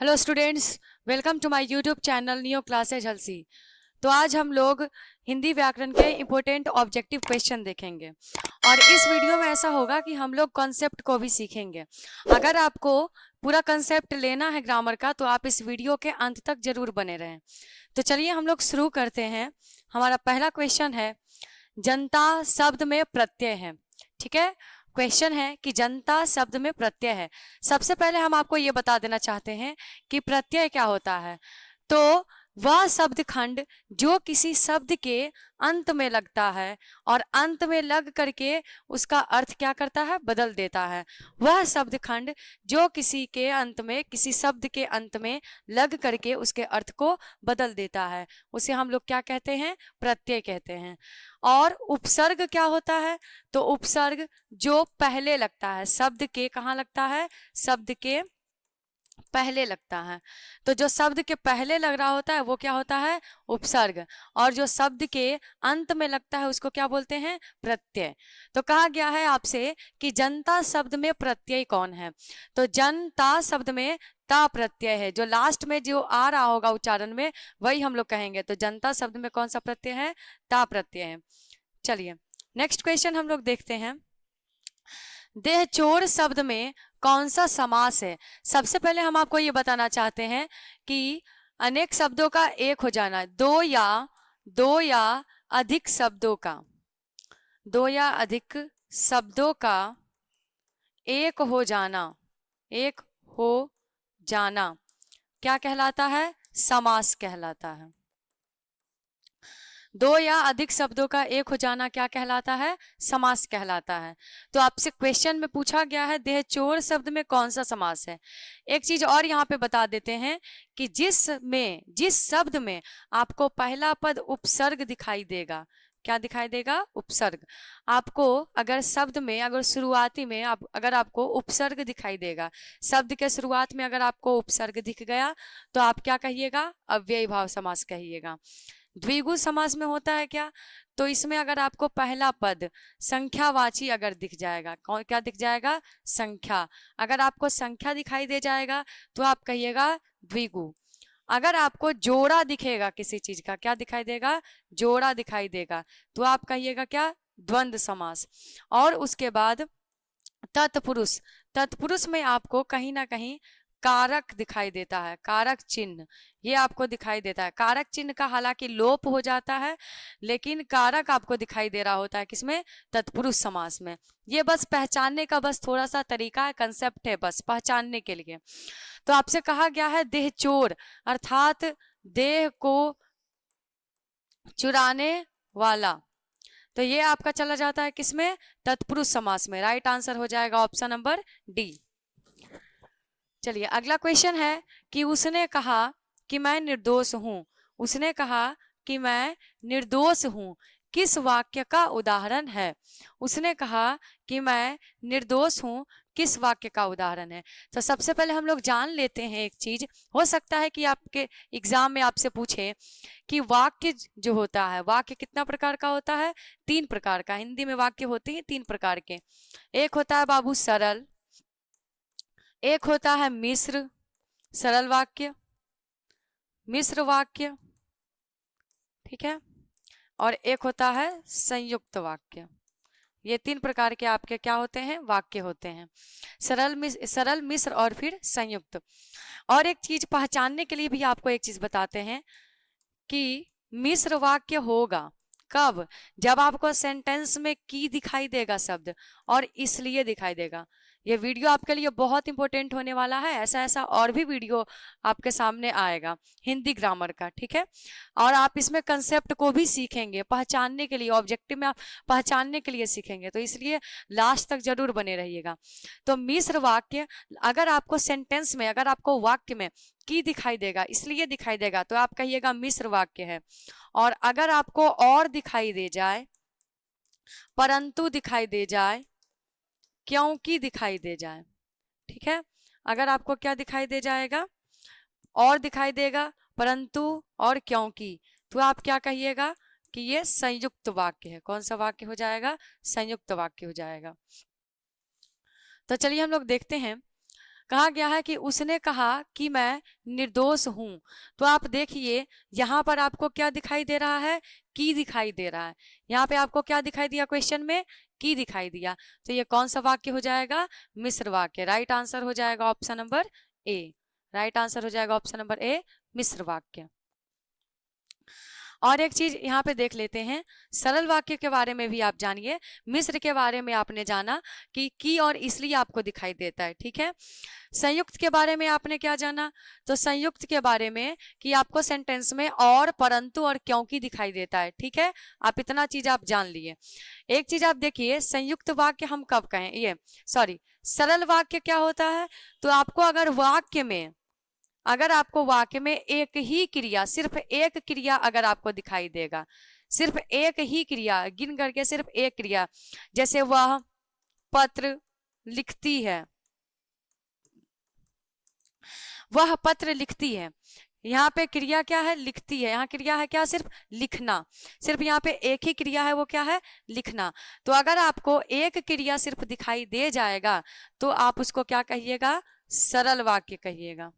Hello students, welcome to my YouTube channel new classes हलसी। तो आज हम लोग हिंदी व्याकरण के इम्पोर्टेंट ऑब्जेक्टिव क्वेश्चन देखेंगे और इस वीडियो में ऐसा होगा कि हम लोग कॉन्सेप्ट को भी सीखेंगे। अगर आपको पूरा कॉन्सेप्ट लेना है ग्रामर का तो आप इस वीडियो के अंत तक जरूर बने रहें। तो चलिए हम लोग शुरू करते हैं। हमारा पहला क्वेश्चन है, जनता शब्द में प्रत्यय है। ठीक है, क्वेश्चन है कि जनता शब्द में प्रत्यय है। सबसे पहले हम आपको ये बता देना चाहते हैं कि प्रत्यय क्या होता है। तो वह शब्द खंड जो किसी शब्द के अंत में लगता है और अंत में लग करके उसका अर्थ क्या करता है, बदल देता है। वह शब्द खंड जो किसी के अंत में, किसी शब्द के अंत में लग करके उसके अर्थ को बदल देता है, उसे हम लोग क्या कहते हैं, प्रत्यय कहते हैं। और उपसर्ग क्या होता है, तो उपसर्ग जो पहले लगता है, शब्द के कहाँ लगता है, शब्द के पहले लगता है। तो जो शब्द के पहले लग रहा होता है वो क्या होता है, उपसर्ग। और जो शब्द के अंत में लगता है उसको क्या बोलते हैं, प्रत्यय। तो कहा गया है आपसे कि जनता शब्द में प्रत्यय कौन है। तो जनता शब्द में ता प्रत्यय है, जो लास्ट में जो आ रहा होगा उच्चारण में वही हम लोग कहेंगे। तो जनता शब्द में कौन सा प्रत्यय है, ता प्रत्यय है। चलिए नेक्स्ट क्वेश्चन हम लोग देखते हैं। देहचोर शब्द में कौन सा समास है। सबसे पहले हम आपको ये बताना चाहते हैं कि अनेक शब्दों का एक हो जाना, दो या अधिक शब्दों का, दो या अधिक शब्दों का एक हो जाना, एक हो जाना क्या कहलाता है, समास कहलाता है। दो या अधिक शब्दों का एक हो जाना क्या कहलाता है, समास कहलाता है। तो आपसे क्वेश्चन में पूछा गया है देहचोर शब्द में कौन सा समास है। एक चीज और यहाँ पे बता देते हैं कि जिस शब्द में आपको पहला पद उपसर्ग दिखाई देगा, क्या दिखाई देगा, उपसर्ग। आपको अगर शब्द में, अगर शुरुआती में अगर आपको उपसर्ग दिखाई देगा, शब्द के शुरुआत में अगर आपको उपसर्ग दिख गया तो आप क्या कहिएगा, अव्ययी भाव समास कहिएगा। द्विगु समास में होता है क्या, तो इसमें अगर आपको पहला पद संख्यावाची अगर दिख जाएगा, कौन क्या दिख जाएगा, संख्या। अगर आपको संख्या दिखाई दे जाएगा तो आप कहिएगा द्विगु। अगर आपको जोड़ा दिखेगा किसी चीज का, क्या दिखाई देगा, जोड़ा दिखाई देगा, तो आप कहिएगा क्या, द्वंद्व समास। और उसके बाद तत्पुरुष, तत्पुरुष में आपको कहीं ना कहीं कारक दिखाई देता है, कारक चिन्ह ये आपको दिखाई देता है। कारक चिन्ह का हालांकि लोप हो जाता है, लेकिन कारक आपको दिखाई दे रहा होता है किसमें, तत्पुरुष समास में। ये बस पहचानने का बस थोड़ा सा तरीका है, कंसेप्ट है बस पहचानने के लिए। तो आपसे कहा गया है देहचोर अर्थात देह को चुराने वाला, तो ये आपका चला जाता है किसमें, तत्पुरुष समास में। राइट आंसर हो जाएगा ऑप्शन नंबर डी। चलिए अगला क्वेश्चन है कि उसने कहा कि मैं निर्दोष हूं, उसने कहा कि मैं निर्दोष हूं, किस वाक्य का उदाहरण है। उसने कहा कि मैं निर्दोष हूं, किस वाक्य का उदाहरण है। तो सबसे पहले हम लोग जान लेते हैं एक चीज, हो सकता है कि आपके एग्जाम में आपसे पूछे कि वाक्य जो होता है, वाक्य कितना प्रकार का होता है, तीन प्रकार का। हिंदी में वाक्य होते हैं तीन प्रकार के। एक होता है बाबू सरल, एक होता है मिश्र, सरल वाक्य, मिश्र वाक्य, ठीक है, और एक होता है संयुक्त वाक्य। ये तीन प्रकार के आपके क्या होते हैं, वाक्य होते हैं, सरल, मिश्र और फिर संयुक्त। और एक चीज पहचानने के लिए भी आपको एक चीज बताते हैं कि मिश्र वाक्य होगा कब, जब आपको सेंटेंस में की दिखाई देगा शब्द और इसलिए दिखाई देगा। ये वीडियो आपके लिए बहुत इंपॉर्टेंट होने वाला है, ऐसा ऐसा और भी वीडियो आपके सामने आएगा हिंदी ग्रामर का, ठीक है। और आप इसमें कंसेप्ट को भी सीखेंगे पहचानने के लिए, ऑब्जेक्टिव में आप पहचानने के लिए सीखेंगे, तो इसलिए लास्ट तक जरूर बने रहिएगा। तो मिश्र वाक्य, अगर आपको सेंटेंस में, अगर आपको वाक्य में की दिखाई देगा, इसलिए दिखाई देगा, तो आप कहिएगा मिश्र वाक्य है। और अगर आपको और दिखाई दे जाए, परंतु दिखाई दे जाए, क्योंकि दिखाई दे जाए, ठीक है, अगर आपको क्या दिखाई दे जाएगा, और दिखाई देगा, परंतु और क्योंकि, तो आप क्या कहिएगा कि ये संयुक्त वाक्य है। कौन सा वाक्य हो जाएगा, संयुक्त वाक्य हो जाएगा। तो चलिए हम लोग देखते हैं कहा गया है कि उसने कहा कि मैं निर्दोष हूं। तो आप देखिए यहाँ पर आपको क्या दिखाई दे रहा है, की दिखाई दे रहा है। यहाँ पे आपको क्या दिखाई दिया, क्वेश्चन में की दिखाई दिया। तो ये कौन सा वाक्य हो जाएगा, मिश्र वाक्य। राइट आंसर हो जाएगा option number A. Right answer हो जाएगा ऑप्शन नंबर ए, मिश्र वाक्य। और एक चीज यहाँ पे देख लेते हैं, सरल वाक्य के बारे में भी आप जानिए। मिश्र के बारे में आपने जाना कि की और इसलिए आपको दिखाई देता है, ठीक है। संयुक्त के बारे में आपने क्या जाना, तो संयुक्त के बारे में कि आपको सेंटेंस में और, परंतु और क्योंकि दिखाई देता है, ठीक है। आप इतना चीज आप जान लिए। एक चीज आप देखिए, संयुक्त वाक्य हम कब कहें, ये सॉरी सरल वाक्य क्या होता है, तो आपको अगर आपको वाक्य में एक ही क्रिया, सिर्फ एक क्रिया अगर आपको दिखाई देगा, सिर्फ एक ही क्रिया गिन करके, सिर्फ एक क्रिया, जैसे वह पत्र लिखती है, वह पत्र लिखती है, यहाँ पे क्रिया क्या है, लिखती है। यहाँ क्रिया है क्या, सिर्फ लिखना। सिर्फ यहाँ पे एक ही क्रिया है, वो क्या है, लिखना। तो अगर आपको एक क्रिया सिर्फ दिखाई दे जाएगा तो आप उसको क्या कहिएगा, सरल वाक्य कहिएगा,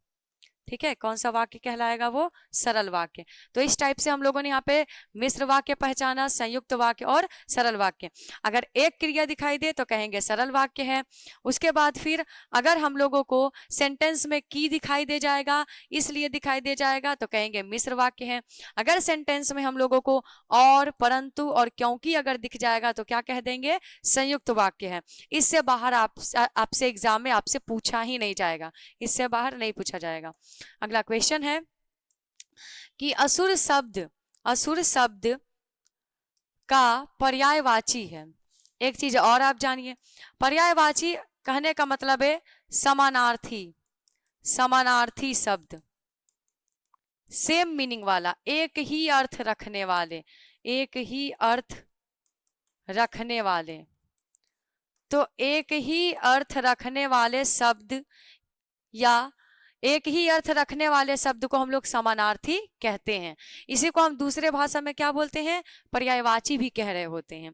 ठीक है। कौन सा वाक्य कहलाएगा, वो सरल वाक्य। तो इस टाइप से हम लोगों ने यहाँ पे मिश्र वाक्य पहचाना, संयुक्त वाक्य और सरल वाक्य। अगर एक क्रिया दिखाई दे तो कहेंगे सरल वाक्य है। उसके बाद फिर अगर हम लोगों को सेंटेंस में की दिखाई दे जाएगा, इसलिए दिखाई दे जाएगा, तो कहेंगे मिश्र वाक्य है। अगर सेंटेंस में हम लोगों को और, परंतु और क्योंकि अगर दिख जाएगा तो क्या कह देंगे, संयुक्त वाक्य है। इससे बाहर आपसे एग्जाम में आपसे पूछा ही नहीं जाएगा, इससे बाहर नहीं पूछा जाएगा। अगला क्वेश्चन है कि असुर शब्द का पर्यायवाची है। एक चीज और आप जानिए, पर्यायवाची कहने का मतलब है समानार्थी शब्द, सेम मीनिंग वाला, एक ही अर्थ रखने वाले, तो एक ही अर्थ रखने वाले शब्द या एक ही अर्थ रखने वाले शब्द को हम लोग समानार्थी कहते हैं। इसी को हम दूसरे भाषा में क्या बोलते हैं, पर्यायवाची भी कह रहे होते हैं।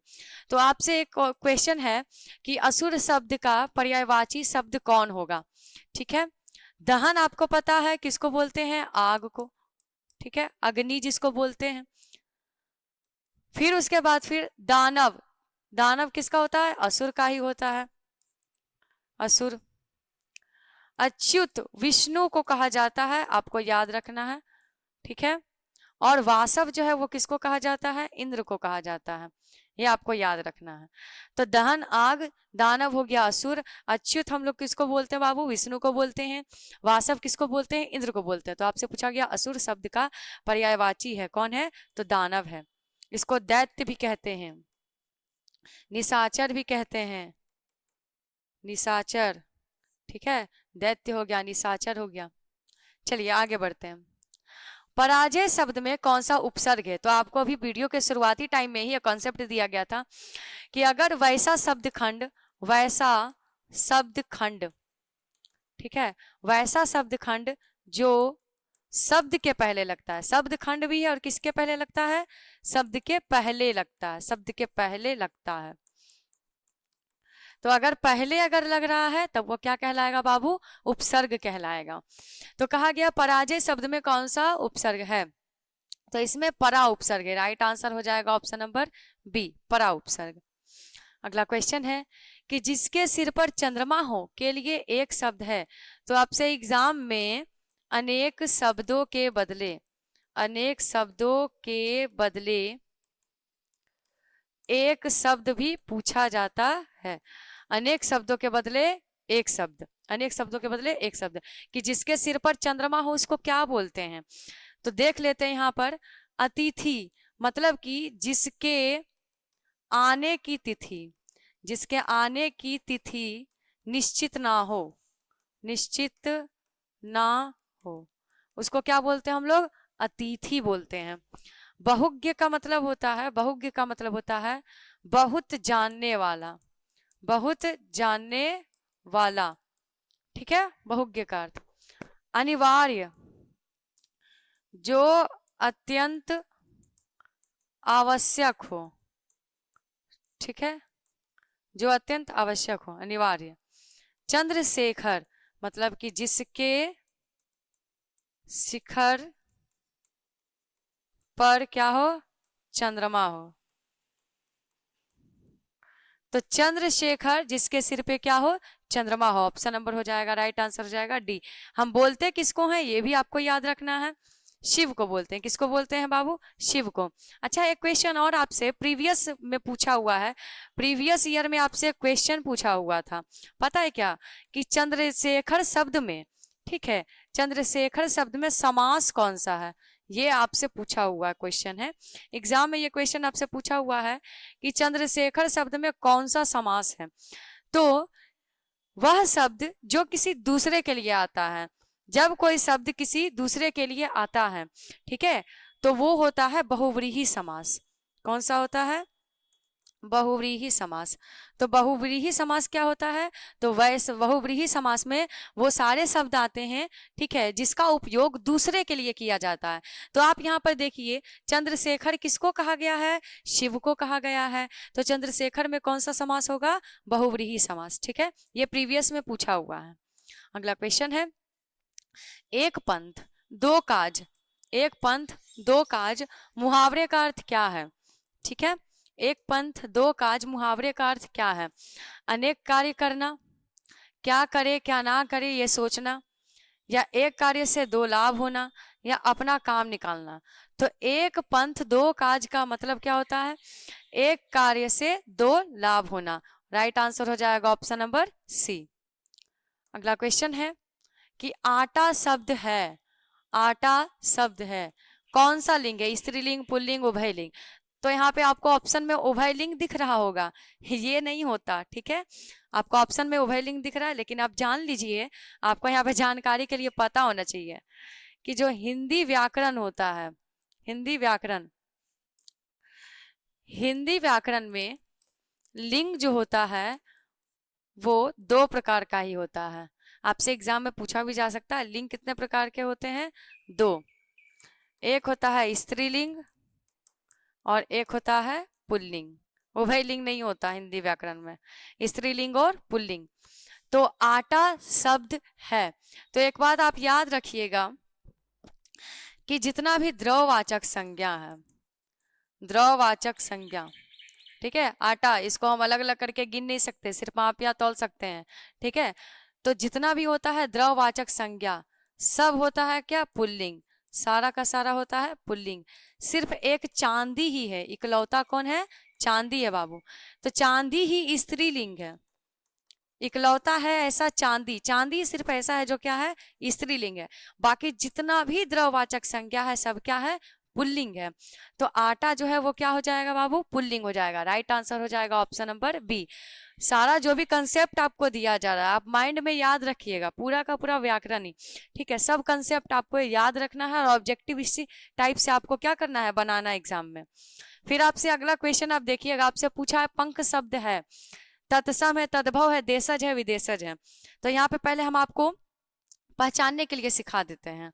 तो आपसे एक क्वेश्चन है कि असुर शब्द का पर्यायवाची शब्द कौन होगा, ठीक है। दहन आपको पता है किसको बोलते हैं, आग को, ठीक है, अग्नि जिसको बोलते हैं। फिर उसके बाद फिर दानव किसका होता है, असुर का ही होता है, असुर। अच्युत विष्णु को कहा जाता है, आपको याद रखना है, ठीक है। और वासव जो है वो किसको कहा जाता है, इंद्र को कहा जाता है, ये आपको याद रखना है। तो दहन आग, दानव हो गया असुर, अच्युत हम लोग किसको बोलते हैं बाबू, विष्णु को बोलते हैं, वासव किसको बोलते हैं, इंद्र को बोलते हैं। तो आपसे पूछा गया असुर शब्द का पर्यायवाची है, कौन है, तो दानव है। इसको दैत्य भी कहते हैं, निशाचर भी कहते हैं, निशाचर, ठीक है। दैत्य हो गया, निशाचर हो गया। चलिए आगे बढ़ते हैं। पराजय शब्द में कौन सा उपसर्ग है, तो आपको अभी वीडियो के शुरुआती टाइम में ही यह कॉन्सेप्ट दिया गया था कि अगर वैसा शब्द ठीक है, वैसा शब्द खंड जो शब्द के पहले लगता है, शब्द खंड भी है और किसके पहले लगता है, शब्द के पहले लगता है, तो अगर पहले अगर लग रहा है तब वो क्या कहलाएगा बाबू, उपसर्ग कहलाएगा। तो कहा गया पराजय शब्द में कौन सा उपसर्ग है, तो इसमें परा उपसर्ग है। राइट आंसर हो जाएगा ऑप्शन नंबर बी, परा उपसर्ग। अगला क्वेश्चन है कि जिसके सिर पर चंद्रमा हो के लिए एक शब्द है। तो आपसे एग्जाम में अनेक शब्दों के बदले एक शब्द भी पूछा जाता है। अनेक शब्दों के बदले एक शब्द, कि जिसके सिर पर चंद्रमा हो उसको क्या बोलते हैं। तो देख लेते हैं यहाँ पर, अतिथि मतलब कि जिसके आने की तिथि निश्चित ना हो उसको क्या बोलते हैं हम लोग, अतिथि बोलते हैं। बहुज्ञ का मतलब होता है बहुत जानने वाला, ठीक है, बहुज्ञ का अर्थ। अनिवार्य जो अत्यंत आवश्यक हो, ठीक है, जो अत्यंत आवश्यक हो, अनिवार्य। चंद्रशेखर मतलब कि जिसके शिखर पर क्या हो, चंद्रमा हो। तो चंद्रशेखर जिसके सिर पे क्या हो, चंद्रमा हो। ऑप्शन नंबर हो जाएगा, राइट आंसर हो जाएगा डी। हम बोलते किसको हैं ये भी आपको याद रखना है, शिव को बोलते हैं। किसको बोलते हैं बाबू, शिव को। अच्छा, एक क्वेश्चन और आपसे प्रीवियस में पूछा हुआ है, प्रीवियस ईयर में आपसे क्वेश्चन पूछा हुआ था, पता है क्या, कि चंद्रशेखर शब्द में, ठीक है, चंद्रशेखर शब्द में समास कौन सा है, ये आपसे पूछा हुआ क्वेश्चन है। एग्जाम में ये क्वेश्चन आपसे पूछा हुआ है कि चंद्रशेखर शब्द में कौन सा समास है। तो वह शब्द जो किसी दूसरे के लिए आता है, जब कोई शब्द किसी दूसरे के लिए आता है, ठीक है, तो वो होता है बहुव्रीहि समास। कौन सा होता है, बहुव्रीहि समास। तो बहुव्रीहि समास क्या होता है, तो वैसे बहुव्रीहि समास में वो सारे शब्द आते हैं, ठीक है, जिसका उपयोग दूसरे के लिए किया जाता है। तो आप यहाँ पर देखिए, चंद्रशेखर किसको कहा गया है, शिव को कहा गया है। तो चंद्रशेखर में कौन सा समास होगा, बहुव्रीहि समास। ठीक है, ये प्रीवियस में पूछा हुआ है। अगला क्वेश्चन है, एक पंथ दो काज, एक पंथ दो काज मुहावरे का अर्थ क्या है। ठीक है, एक पंथ दो काज मुहावरे का अर्थ क्या है, अनेक कार्य करना, क्या करे क्या ना करे ये सोचना, या एक कार्य से दो लाभ होना, या अपना काम निकालना। तो एक पंथ दो काज का मतलब क्या होता है, एक कार्य से दो लाभ होना। राइट आंसर हो जाएगा ऑप्शन नंबर सी। अगला क्वेश्चन है कि आटा शब्द है, आटा शब्द है, कौन सा लिंग है, स्त्रीलिंग, पुल्लिंग, उभयलिंग। तो यहाँ पे आपको ऑप्शन में उभयलिंग दिख रहा होगा, ये नहीं होता। ठीक है, आपको ऑप्शन में उभयलिंग दिख रहा है, लेकिन आप जान लीजिए, आपको यहाँ पे जानकारी के लिए पता होना चाहिए कि जो हिंदी व्याकरण होता है, हिंदी व्याकरण, हिंदी व्याकरण में लिंग जो होता है वो दो प्रकार का ही होता है। आपसे एग्जाम में पूछा भी जा सकता है, लिंग कितने प्रकार के होते हैं, दो। एक होता है स्त्रीलिंग और एक होता है पुल्लिंग। उभयलिंग नहीं होता हिंदी व्याकरण में, स्त्रीलिंग और पुल्लिंग। तो आटा शब्द है। तो एक बात आप याद रखिएगा कि जितना भी द्रववाचक संज्ञा है, द्रववाचक संज्ञा, ठीक है, आटा, इसको हम अलग अलग करके गिन नहीं सकते, सिर्फ माप या तौल सकते हैं। ठीक है, तो जितना भी होता है द्रववाचक संज्ञा सब होता है क्या, पुल्लिंग, सारा का सारा होता है पुल्लिंग। सिर्फ एक चांदी ही है, इकलौता कौन है, चांदी है बाबू। तो चांदी ही स्त्रीलिंग है, इकलौता है ऐसा चांदी, चांदी सिर्फ ऐसा है जो क्या है, स्त्रीलिंग है। बाकी जितना भी द्रववाचक संज्ञा है सब क्या है, पुल्लिंग है। तो आटा जो है वो क्या हो जाएगा बाबू, पुल्लिंग हो जाएगा। राइट आंसर हो जाएगा ऑप्शन नंबर बी। सारा जो भी कंसेप्ट आपको दिया जा रहा है आप माइंड में याद रखिएगा, पूरा का पूरा व्याकरण ही, ठीक है, सब कंसेप्ट आपको याद रखना है और ऑब्जेक्टिव इसी टाइप से आपको क्या करना है, बनाना एग्जाम में। फिर आपसे अगला क्वेश्चन आप देखिएगा, आपसे पूछा है पंख शब्द है, तत्सम है, तद्भव है, देशज है, विदेशज है। तो यहाँ पे पहले हम आपको पहचानने के लिए सिखा देते हैं।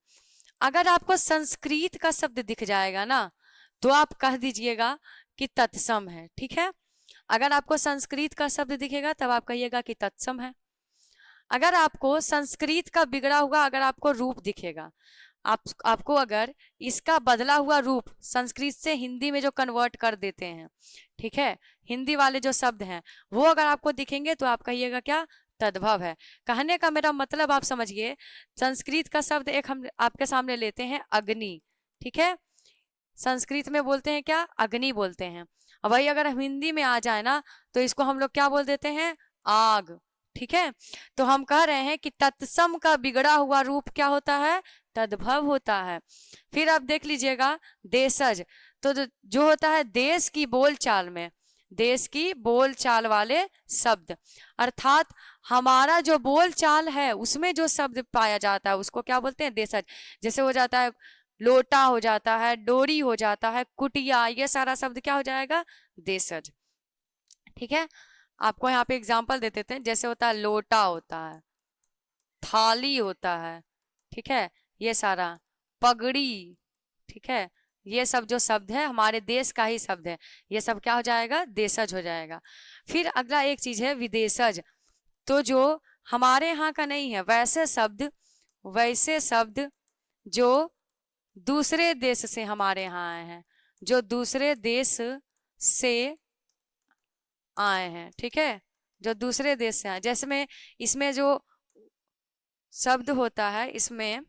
अगर आपको संस्कृत का शब्द दिख जाएगा ना तो आप कह दीजिएगा कि तत्सम है। ठीक है, अगर आपको संस्कृत का शब्द दिखेगा तब आप कहिएगा कि तत्सम है। अगर आपको संस्कृत का बिगड़ा हुआ अगर आपको रूप दिखेगा, आपको अगर इसका बदला हुआ रूप संस्कृत से हिंदी में जो कन्वर्ट कर देते हैं, ठीक है, हिंदी वाले जो शब्द हैं वो अगर आपको दिखेंगे तो आप कहिएगा क्या, तद्भव है। कहने का मेरा मतलब आप समझिए, संस्कृत का शब्द एक हम आपके सामने लेते हैं अग्नि, ठीक है, संस्कृत में बोलते हैं क्या, अग्नि बोलते हैं। और वही अगर हिंदी में आ जाए ना तो इसको हम लोग क्या बोल देते हैं, आग। ठीक है, तो हम कह रहे हैं कि तत्सम का बिगड़ा हुआ रूप क्या होता है, तद्भव होता है। फिर आप देख लीजिएगा देशज, तो जो होता है देश की बोलचाल में, देश की बोलचाल वाले शब्द, अर्थात हमारा जो बोलचाल है उसमें जो शब्द पाया जाता है उसको क्या बोलते हैं, देशज। जैसे हो जाता है लोटा, हो जाता है डोरी, हो जाता है कुटिया, ये सारा शब्द क्या हो जाएगा, देशज। ठीक है, आपको यहाँ पे एग्जाम्पल दे देते हैं, जैसे होता है लोटा, होता है थाली, होता है, ठीक है, ये सारा पगड़ी, ठीक है, ये सब जो शब्द है हमारे देश का ही शब्द है, ये सब क्या हो जाएगा, देशज हो जाएगा। फिर अगला एक चीज है विदेशज, तो जो हमारे यहाँ का नहीं है, वैसे शब्द जो दूसरे देश से हमारे यहाँ आए हैं, जो दूसरे देश से आए हैं, ठीक है, जो दूसरे देश से आए। जैसे में इसमें जो शब्द होता है इसमें,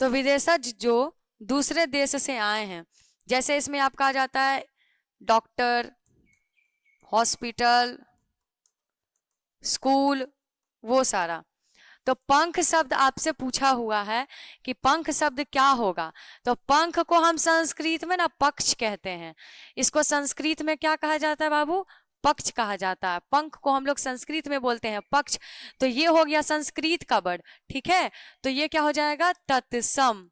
तो विदेशज जो दूसरे देश से आए हैं, जैसे इसमें आपका आ जाता है डॉक्टर, हॉस्पिटल, स्कूल, वो सारा। तो पंख शब्द आपसे पूछा हुआ है कि पंख शब्द क्या होगा, तो पंख को हम संस्कृत में ना पक्ष कहते हैं। इसको संस्कृत में क्या कहा जाता है बाबू, पक्ष कहा जाता है। पंख को हम लोग संस्कृत में बोलते हैं पक्ष। तो ये हो गया संस्कृत का वर्ड, ठीक है। तो ये क्या हो जाएगा, तत्सम।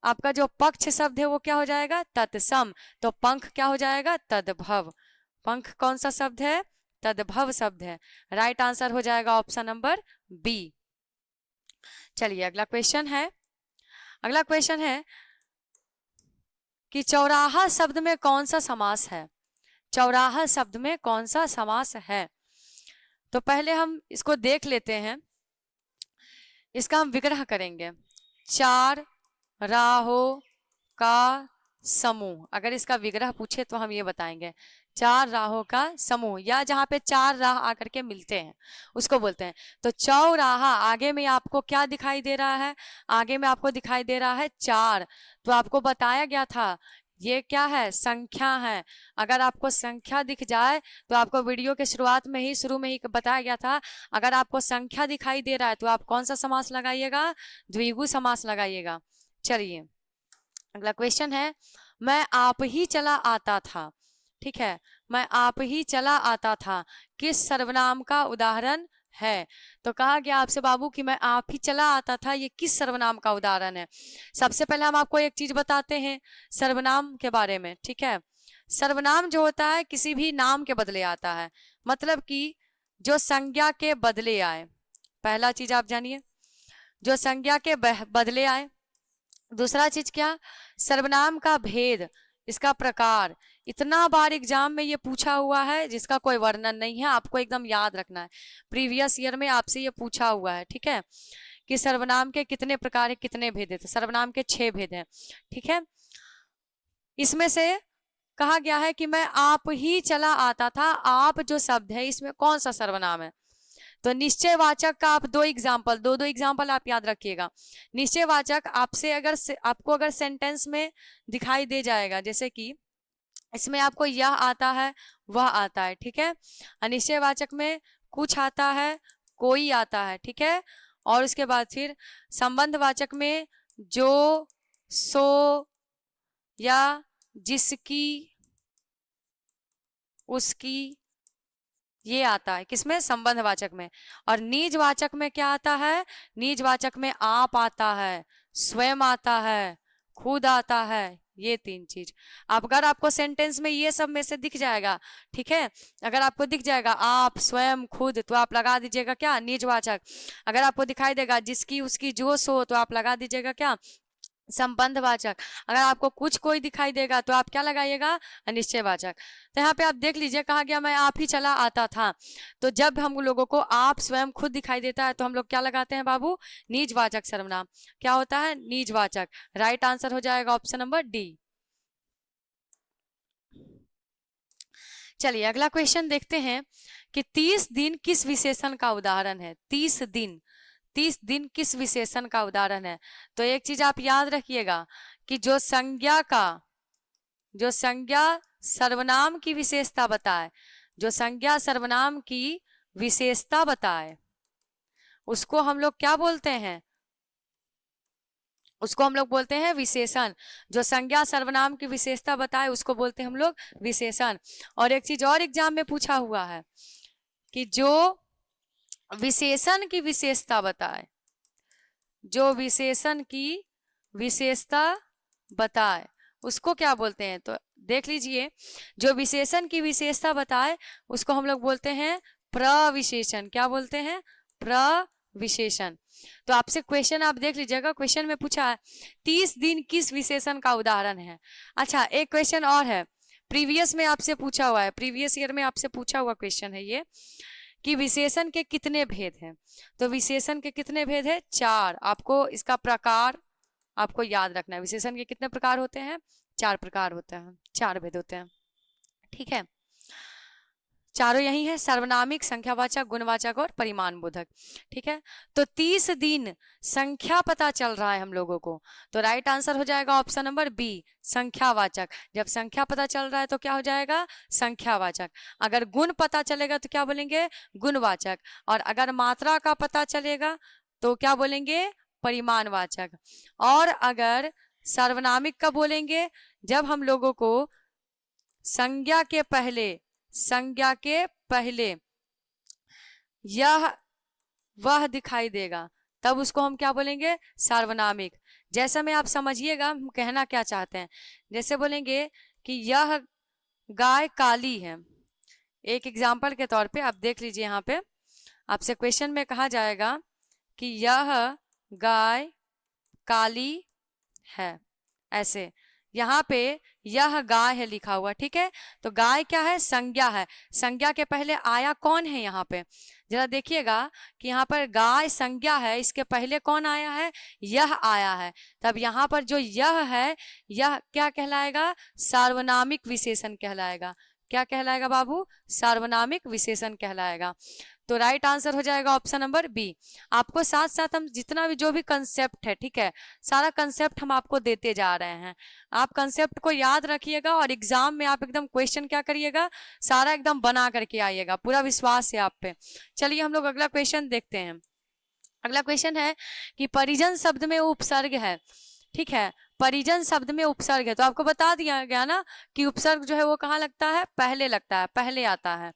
आपका जो पक्ष शब्द है वो क्या हो जाएगा, तत्सम। तो पंख क्या हो जाएगा, तद्भव। पंख कौन सा शब्द है, तद्भव शब्द है। राइट आंसर हो जाएगा ऑप्शन नंबर बी। चलिए अगला क्वेश्चन है, अगला क्वेश्चन है कि चौराहा शब्द में कौन सा समास है, चौराहा शब्द में कौन सा समास है। तो पहले हम इसको देख लेते हैं, इसका हम विग्रह करेंगे। चार राहों का समूह, अगर इसका विग्रह पूछे तो हम ये बताएंगे, चार राहों का समूह, या जहाँ पे चार राह आकर के मिलते हैं उसको बोलते हैं। तो चौराहा, आगे में आपको क्या दिखाई दे रहा है, आगे में आपको दिखाई दे रहा है चार। तो आपको बताया गया था ये क्या है, संख्या है। अगर आपको संख्या दिख जाए तो आपको वीडियो के शुरुआत में ही, शुरू में ही बताया गया था, अगर आपको संख्या दिखाई दे रहा है तो आप कौन सा समास लगाइएगा, द्विगु समास लगाइएगा। चलिए अगला क्वेश्चन है, मैं आप ही चला आता था, ठीक है, मैं आप ही चला आता था किस सर्वनाम का उदाहरण है। तो कहा गया आपसे बाबू कि मैं आप ही चला आता था, ये किस सर्वनाम का उदाहरण है। सबसे पहले हम आपको एक चीज बताते हैं सर्वनाम के बारे में, ठीक है। सर्वनाम जो होता है किसी भी नाम के बदले आता है, मतलब कि जो संज्ञा के बदले आए, पहला चीज आप जानिए, जो संज्ञा के बदले आए। दूसरा चीज क्या, सर्वनाम का भेद, इसका प्रकार। इतना बार एग्जाम में ये पूछा हुआ है जिसका कोई वर्णन नहीं है, आपको एकदम याद रखना है। प्रीवियस ईयर में आपसे ये पूछा हुआ है, ठीक है, कि सर्वनाम के कितने प्रकार है, कितने भेद है। तो सर्वनाम के 6 भेद हैं, ठीक है। इसमें से कहा गया है कि मैं आप ही चला आता था, आप जो शब्द है इसमें कौन सा सर्वनाम है। तो निश्चयवाचक का आप दो एग्जाम्पल आप याद रखिएगा। निश्चयवाचक आपसे अगर आपको अगर सेंटेंस में दिखाई दे जाएगा, जैसे कि इसमें आपको यह आता है, वह आता है, ठीक है। अनिश्चयवाचक में कुछ आता है, कोई आता है, ठीक है। और उसके बाद फिर संबंधवाचक में जो, सो, या जिसकी, उसकी, ये आता है किसमें, संबंधवाचक में। और निजवाचक में क्या आता है, निजवाचक में आप आता है, स्वयं आता है, खुद आता है, ये 3 चीज। अब अगर आपको सेंटेंस में ये सब में से दिख जाएगा, ठीक है, अगर आपको दिख जाएगा आप, स्वयं, खुद, तो आप लगा दीजिएगा क्या, निजवाचक। अगर आपको दिखाई देगा जिसकी, उसकी, जो, सो, तो आप लगा दीजिएगा क्या, संबंधवाचक। अगर आपको कुछ कोई दिखाई देगा तो आप क्या लगाइएगा, अनिश्चयवाचक। तो यहाँ पे आप देख लीजिए, कहा गया मैं आप ही चला आता था। तो जब हम लोगों को आप, स्वयं, खुद दिखाई देता है तो हम लोग क्या लगाते हैं बाबू, निजवाचक सर्वनाम। क्या होता है, निजवाचक। राइट आंसर हो जाएगा ऑप्शन नंबर डी। चलिए अगला क्वेश्चन देखते हैं कि 30 दिन किस विशेषण का उदाहरण है। 30 दिन किस विशेषण का उदाहरण है। तो एक चीज आप याद रखिएगा कि जो संज्ञा सर्वनाम की विशेषता बताए, जो संज्ञा सर्वनाम की विशेषता बताए, उसको हम लोग क्या बोलते हैं, उसको हम लोग बोलते हैं विशेषण। जो संज्ञा सर्वनाम की विशेषता बताए उसको बोलते हैं हम लोग विशेषण। और एक चीज और एग्जाम में पूछा हुआ है कि जो विशेषण की विशेषता बताए, जो विशेषण की विशेषता बताए उसको क्या बोलते हैं। तो देख लीजिए, जो विशेषण की विशेषता बताए उसको हम लोग बोलते हैं प्रविशेषण। क्या बोलते हैं, प्रविशेषण। तो आपसे क्वेश्चन आप देख लीजिएगा, क्वेश्चन में पूछा है 30 दिन किस विशेषण का उदाहरण है। अच्छा एक क्वेश्चन और है, प्रीवियस में आपसे पूछा हुआ है, प्रीवियस ईयर में आपसे पूछा हुआ क्वेश्चन है ये, कि विशेषण के कितने भेद हैं। तो विशेषण के कितने भेद हैं? 4। आपको इसका प्रकार आपको याद रखना है। विशेषण के कितने प्रकार होते हैं? 4 प्रकार होते हैं, 4 भेद होते हैं। ठीक है, चारों यही है, सर्वनामिक, संख्यावाचक, गुणवाचक और परिमाण बोधक। ठीक है, तो 30 दिन संख्या पता चल रहा है हम लोगों को, तो राइट आंसर हो जाएगा ऑप्शन नंबर बी, संख्यावाचक। जब संख्या पता चल रहा है तो क्या हो जाएगा? संख्यावाचक। अगर गुण पता चलेगा तो क्या बोलेंगे? गुणवाचक। और अगर मात्रा का पता चलेगा तो क्या बोलेंगे? परिमाणवाचक। और अगर सर्वनामिक का बोलेंगे जब हम लोगों को संज्ञा के पहले यह वह दिखाई देगा, तब उसको हम क्या बोलेंगे? सार्वनामिक। जैसा में आप समझिएगा हम कहना क्या चाहते हैं। जैसे बोलेंगे कि यह गाय काली है, एक एग्जाम्पल के तौर पे आप देख लीजिए, यहाँ पे आपसे क्वेश्चन में कहा जाएगा कि यह गाय काली है, ऐसे यहाँ पे यह गाय है लिखा हुआ। ठीक है, तो गाय क्या है? संज्ञा है। संज्ञा के पहले आया कौन है? यहाँ पे जरा देखिएगा कि यहाँ पर गाय संज्ञा है, इसके पहले कौन आया है? यह आया है। तब यहाँ पर जो यह है, यह क्या कहलाएगा? सार्वनामिक विशेषण कहलाएगा। क्या कहलाएगा बाबू? सार्वनामिक विशेषण कहलाएगा। तो राइट आंसर हो जाएगा ऑप्शन नंबर बी। आपको साथ साथ हम जितना भी जो भी कंसेप्ट है, ठीक है, सारा कंसेप्ट हम आपको देते जा रहे हैं। आप कंसेप्ट को याद रखिएगा और एग्जाम में आप एकदम क्वेश्चन क्या करिएगा? सारा एकदम बना करके आइएगा, पूरा विश्वास है आप पे। चलिए हम लोग अगला क्वेश्चन देखते हैं। अगला क्वेश्चन है कि परिजन शब्द में उपसर्ग है। ठीक है, परिजन शब्द में उपसर्ग है, तो आपको बता दिया गया ना कि उपसर्ग जो है वो कहाँ लगता है? पहले लगता है, पहले आता है।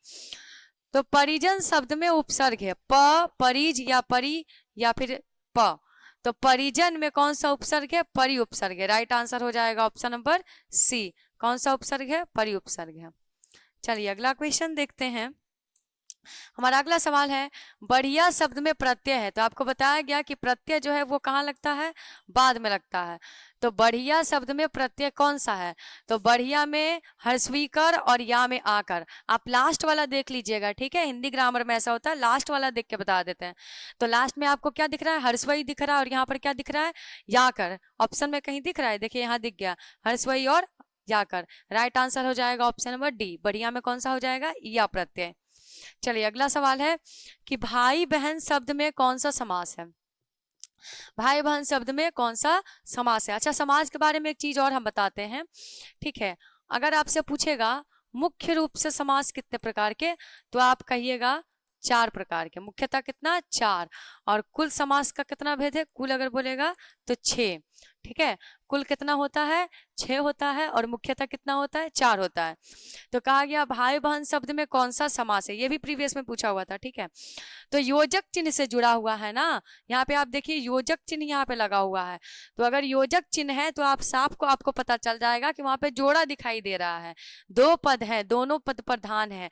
तो परिजन शब्द में उपसर्ग है, प, परिज या परी या फिर प। तो परिजन में कौन सा उपसर्ग है? परि उपसर्ग है। राइट आंसर हो जाएगा ऑप्शन नंबर सी। कौन सा उपसर्ग है? परि उपसर्ग है। चलिए अगला क्वेश्चन देखते हैं। हमारा अगला सवाल है, बढ़िया शब्द में प्रत्यय है, तो आपको बताया गया कि प्रत्यय जो है वो कहाँ लगता है? बाद में लगता है। तो बढ़िया शब्द में प्रत्यय कौन सा है? तो बढ़िया में हर्षवीकर और या में आकर। आप लास्ट वाला देख लीजिएगा, ठीक है, हिंदी ग्रामर में ऐसा होता है, लास्ट वाला देख के बता देते हैं। तो लास्ट में आपको क्या दिख रहा है? हर्षवई दिख रहा है, और यहाँ पर क्या दिख रहा है? याकर। ऑप्शन में कहीं दिख रहा है? देखिए यहाँ दिख गया, हर्षवई और याकर। राइट आंसर हो जाएगा ऑप्शन नंबर डी। बढ़िया में कौन सा हो जाएगा? या प्रत्यय। चलिए अगला सवाल है कि भाई बहन शब्द में कौन सा समास है? भाई बहन शब्द में कौन सा समास है? अच्छा, समाज के बारे में एक चीज और हम बताते हैं। ठीक है, अगर आपसे पूछेगा मुख्य रूप से समास कितने प्रकार के, तो आप कहिएगा 4 प्रकार के। मुख्यतः कितना? 4। और कुल समास का कितना भेद है? कुल अगर बोलेगा तो 6। ठीक है, कुल कितना होता है? 6 होता है, और मुख्यतः कितना होता है? 4 होता है। तो कहा गया भाई बहन शब्द में कौन सा समास है, ये भी प्रीवियस में पूछा हुआ था। ठीक है, तो योजक चिन्ह से जुड़ा हुआ है ना, यहाँ पे आप देखिए योजक चिन्ह यहाँ पे लगा हुआ है। तो अगर योजक चिन्ह है तो आप साफ को आपको पता चल जाएगा कि वहां पे जोड़ा दिखाई दे रहा है, 2 पद है, दोनों पद प्रधान है।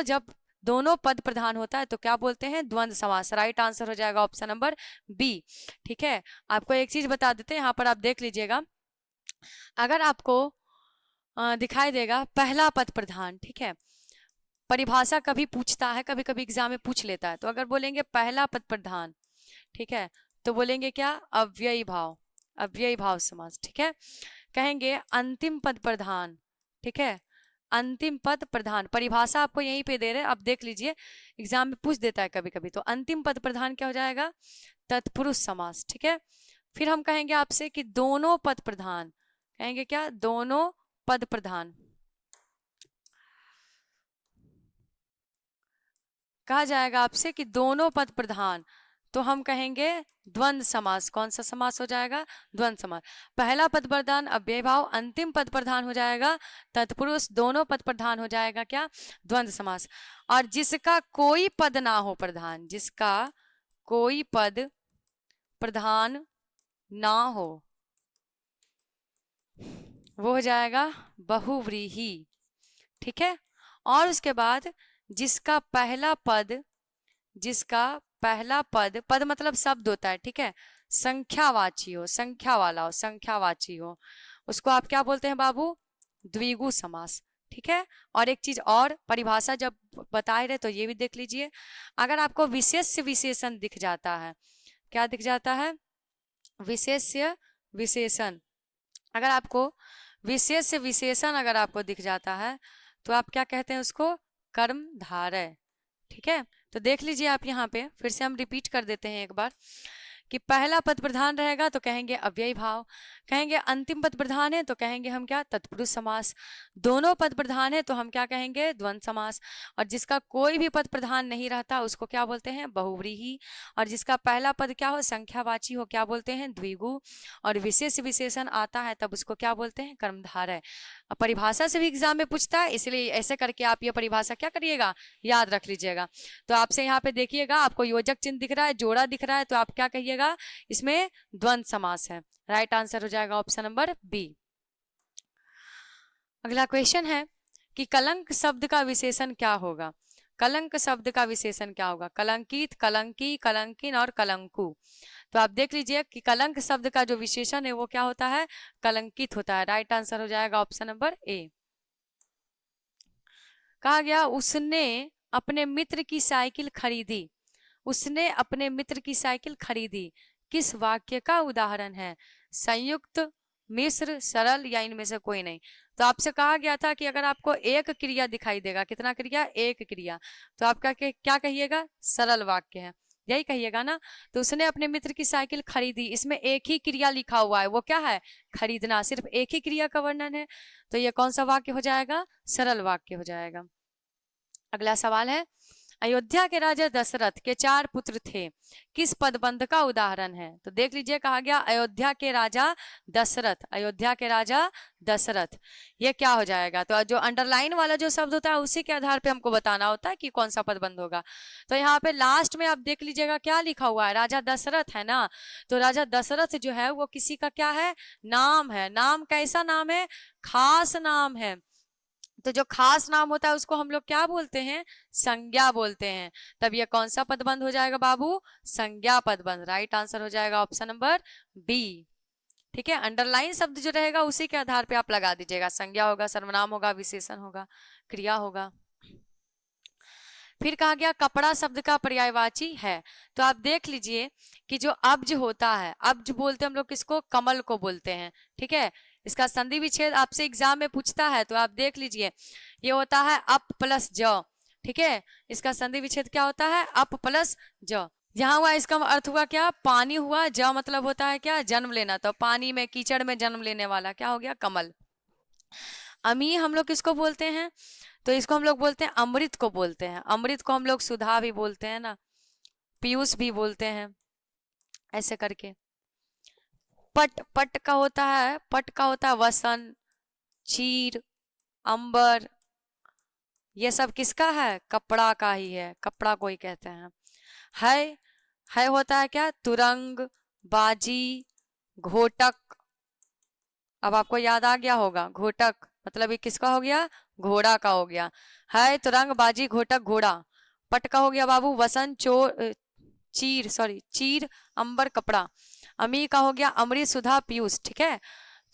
जब दोनों पद प्रधान होता है तो क्या बोलते हैं? द्वंद्व समास। राइट आंसर हो जाएगा ऑप्शन नंबर बी। ठीक है, आपको एक चीज बता देते हैं, यहाँ पर आप देख लीजिएगा, अगर आपको दिखाई देगा पहला पद प्रधान, ठीक है, परिभाषा कभी पूछता है, कभी कभी एग्जाम में पूछ लेता है। तो अगर बोलेंगे पहला पद प्रधान, ठीक है, तो बोलेंगे क्या? अव्ययी भाव, अव्ययी भाव समास। ठीक है, कहेंगे अंतिम पद प्रधान, ठीक है, अंतिम पद प्रधान। परिभाषा आपको यहीं पे दे रहे हैं, आप देख लीजिए, एग्जाम में पूछ देता है कभी कभी। तो अंतिम पद प्रधान क्या हो जाएगा? तत्पुरुष समास। ठीक है, फिर हम कहेंगे आपसे कि दोनों पद प्रधान, कहेंगे क्या? दोनों पद प्रधान। कहा जाएगा आपसे कि दोनों पद प्रधान, तो हम कहेंगे द्वंद्व समास। कौन सा समास हो जाएगा? द्वंद्व समास। पहला पद प्रधान अव्यय भाव, अंतिम पद प्रधान हो जाएगा तत्पुरुष, दोनों पद प्रधान हो जाएगा क्या? द्वंद्व समास। और जिसका कोई पद ना हो प्रधान, जिसका कोई पद प्रधान ना हो, वो हो जाएगा बहुव्रीहि। ठीक है, और उसके बाद जिसका पहला पद, पद मतलब शब्द होता है, ठीक है, संख्यावाची हो, संख्या वाला हो, संख्यावाची हो, उसको आप क्या बोलते हैं बाबू? द्विगु समास। ठीक है। और एक चीज और, परिभाषा जब बता रहे तो ये भी देख लीजिए। अगर आपको विशेष्य विशेषण दिख जाता है, क्या दिख जाता है? विशेष्य विशेषण। अगर आपको विशेष्य विशेषण अगर आपको दिख जाता है तो आप क्या कहते हैं उसको? कर्मधारय। ठीक है, तो देख लीजिए आप यहाँ पे, फिर से हम रिपीट कर देते हैं एक बार कि पहला पद प्रधान रहेगा तो कहेंगे अव्ययी भाव, कहेंगे अंतिम पद प्रधान है तो कहेंगे हम क्या? तत्पुरुष समास। दोनों पद प्रधान है तो हम क्या कहेंगे? द्वंद्व समास। और जिसका कोई भी पद प्रधान नहीं रहता उसको क्या बोलते हैं? बहुव्रीहि। और जिसका पहला पद क्या हो? संख्यावाची हो, क्या बोलते हैं? द्विगु। और विशेष विशेषण आता है तब उसको क्या बोलते हैं? कर्मधारय। परिभाषा से भी एग्जाम में पूछता है, इसलिए ऐसे करके आप ये परिभाषा क्या करिएगा? याद रख लीजिएगा। तो आपसे यहाँ पे देखिएगा, आपको योजक चिन्ह दिख रहा है, जोड़ा दिख रहा है, तो आप क्या कहिएगा? इसमें द्वंद्व समास है। राइट आंसर हो जाएगा ऑप्शन नंबर बी। अगला क्वेश्चन है कि कलंक शब्द का विशेषण क्या होगा? कलंक शब्द का विशेषण क्या होगा? कलंकित, कलंकी, कलंकिन और कलंकु। तो आप देख लीजिए कि कलंक शब्द का जो विशेषण है वो क्या होता है? कलंकित होता है। राइट आंसर हो जाएगा ऑप्शन नंबर ए। कहा गया उसने अपने मित्र की साइकिल खरीदी। उसने अपने मित्र की साइकिल खरीदी किस वाक्य का उदाहरण है? संयुक्त, मिश्र, सरल या इनमें से कोई नहीं। तो आपसे कहा गया था कि अगर आपको एक क्रिया दिखाई देगा, कितना क्रिया? एक क्रिया, तो आपका क्या कहिएगा? सरल वाक्य है, यही कहिएगा ना। तो उसने अपने मित्र की साइकिल खरीदी, इसमें एक ही क्रिया लिखा हुआ है, वो क्या है? खरीदना। सिर्फ एक ही क्रिया का वर्णन है, तो ये कौन सा वाक्य हो जाएगा? सरल वाक्य हो जाएगा। अगला सवाल है, अयोध्या के राजा दशरथ के 4 पुत्र थे, किस पदबंध का उदाहरण है? तो देख लीजिए, कहा गया अयोध्या के राजा दशरथ। अयोध्या के राजा दशरथ, ये क्या हो जाएगा? तो जो अंडरलाइन वाला जो शब्द होता है उसी के आधार पे हमको बताना होता है कि कौन सा पदबंध होगा। तो यहाँ पे लास्ट में आप देख लीजिएगा क्या लिखा हुआ है? राजा दशरथ है ना। तो राजा दशरथ जो है वो किसी का क्या है? नाम है। नाम कैसा नाम है? खास नाम है। तो जो खास नाम होता है उसको हम लोग क्या बोलते हैं? संज्ञा बोलते हैं। तब ये कौन सा पदबंध हो जाएगा बाबू? संज्ञा पदबंध। राइट आंसर हो जाएगा ऑप्शन नंबर बी। ठीक है, अंडरलाइन शब्द जो रहेगा उसी के आधार पे आप लगा दीजिएगा। संज्ञा होगा, सर्वनाम होगा, विशेषण होगा, क्रिया होगा। फिर कहा गया कपड़ा शब्द का पर्यायवाची है। तो आप देख लीजिए कि जो अब्ज होता है, अब्ज बोलते हैं हम लोग किसको? कमल को बोलते हैं। ठीक है, इसका संधि विच्छेद आपसे एग्जाम में पूछता है, तो आप देख लीजिए ये होता है अप प्लस ज। ठीक है, इसका संधि विच्छेद क्या होता है? अप प्लस ज। यहाँ हुआ, इसका अर्थ हुआ क्या? पानी हुआ। ज मतलब होता है क्या? जन्म लेना। तो पानी में, कीचड़ में जन्म लेने वाला क्या हो गया? कमल। अमी हम लोग किसको बोलते हैं? तो इसको हम लोग बोलते हैं अमृत को बोलते हैं। अमृत को हम लोग सुधा भी बोलते हैं ना, पीयूष भी बोलते हैं, ऐसे करके। पट, पट का होता है, पट का होता है वसन, चीर, अंबर, ये सब किसका है? कपड़ा का ही है, कपड़ा को ही कहते हैं। है होता है क्या? तुरंग, बाजी, घोटक। अब आपको याद आ गया होगा, घोटक मतलब ये किसका हो गया? घोड़ा का हो गया। है तुरंग, बाजी, घोटक, घोड़ा। पट का हो गया बाबू वसन, चोर, चीर, अंबर, कपड़ा। अमी का हो गया अमृत, सुधा, पीयूष। ठीक है,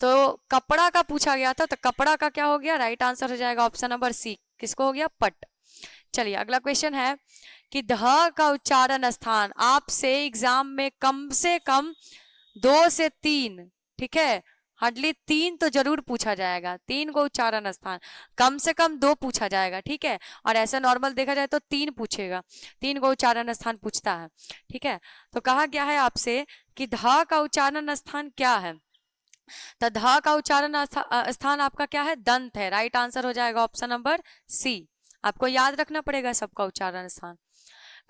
तो कपड़ा का पूछा गया था, तो कपड़ा का क्या हो गया? राइट आंसर हो जाएगा ऑप्शन नंबर सी। किसको हो गया? पट। चलिए अगला क्वेश्चन है कि ध का उच्चारण स्थान आपसे एग्जाम में कम से कम 2 से 3, ठीक है, हार्डली 3 तो जरूर पूछा जाएगा। 3 को उच्चारण स्थान, कम से कम 2 पूछा जाएगा। ठीक है, और ऐसा नॉर्मल देखा जाए तो 3 पूछेगा, 3 को उच्चारण स्थान पूछता है। ठीक है, तो कहा गया है आपसे कि ध का उच्चारण स्थान क्या है? तो ध का उच्चारण स्थान आपका क्या है? दंत है। राइट आंसर हो जाएगा ऑप्शन नंबर सी। आपको याद रखना पड़ेगा सबका उच्चारण स्थान।